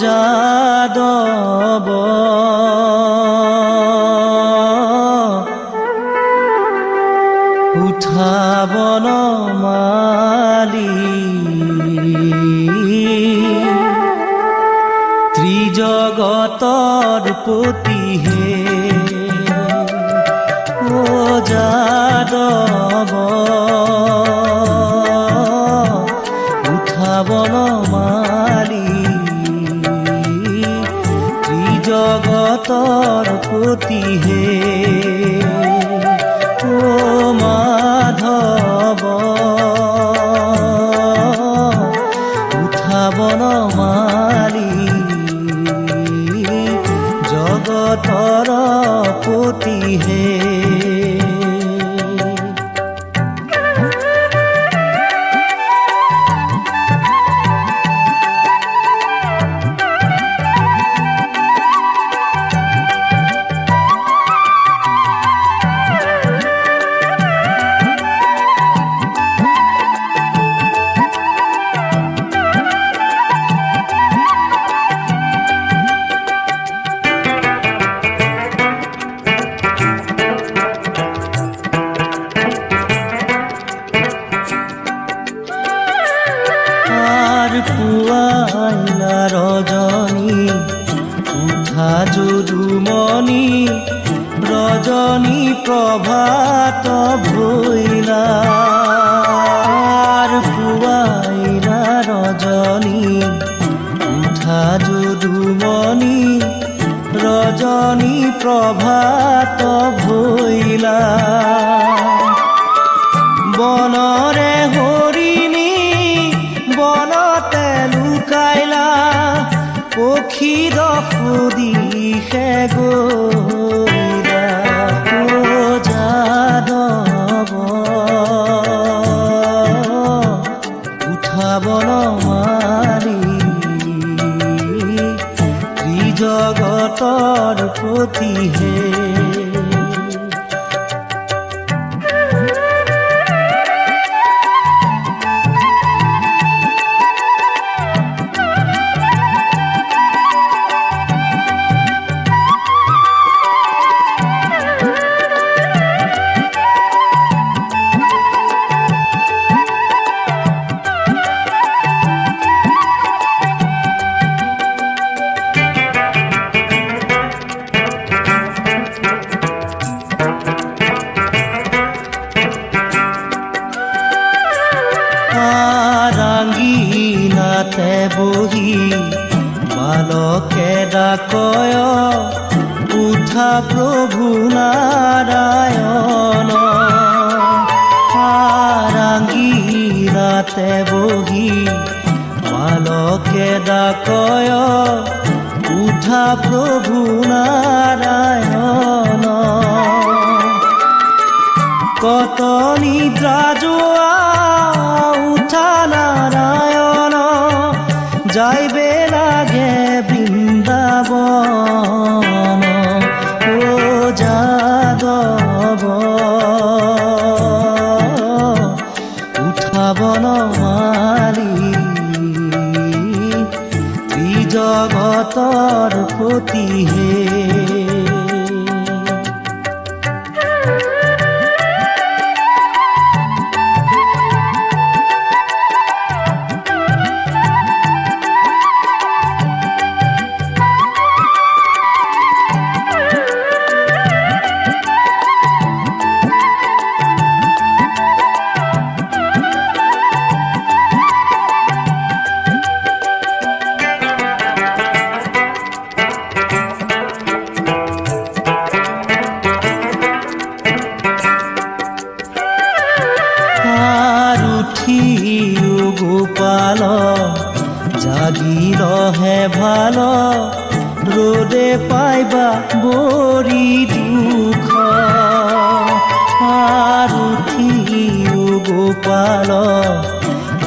যাদৱ উঠাব নমালি ত্ৰিজগতৰ পতিহে ও যাদৱ উঠাব নমালি জগতৰ পতিহে ও মাধৱ উঠাব নমালি জগতৰ পতিহে পুৱাইলা ৰজনী উঠা যদুমণি ৰজনী প্ৰভাত ভৈলা পুৱাইলা ৰজনী উঠা যদুমণি ৰজনী প্ৰভাত ভৈলা বনৰে হৰিণী বনতে লুকাইলা পক্ষী দিশে গইলা ও যাদৱ উঠাব নমালি ত্ৰিজগতৰ পতিহে ৰাঙ্গিনাতে বহি বালকে ডাকয় উঠা প্ৰভু নাৰায়ণ ৰাঙ্গিনাতে বহি বালকে ডাকয় উঠা প্ৰভু নাৰায়ণ কত নিদ্ৰা যোৱা উঠা নাৰায়ণ যাইবে লাগে বৃন্দাবন ও যাদৱ উঠাব নমালি ত্ৰিজগতৰ পতিহে ভাল ৰোদে পাইবা বৰি দুখ আৰ উঠিও গোপাল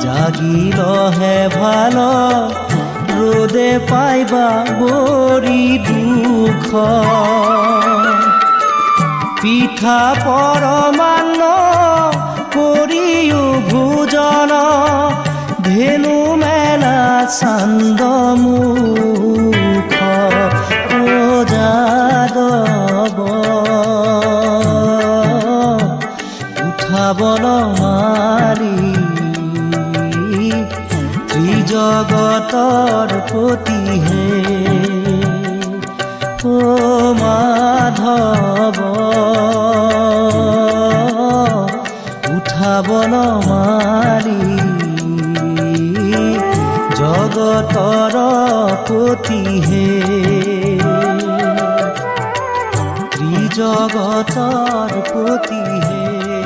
জাগিলহে ভাল ৰোদে পাইবা বৰি দুখ পিঠা পৰমান্ন কৰিও ভোজন ধেনু মেলা চান্দমুখ ও যাদৱ উঠাবল মাৰি ত্ৰিজগতৰ পতিহে ও মাধৱ উঠাবল মাৰি জগতৰ পতিহে ত্ৰিজগতৰ পতিহে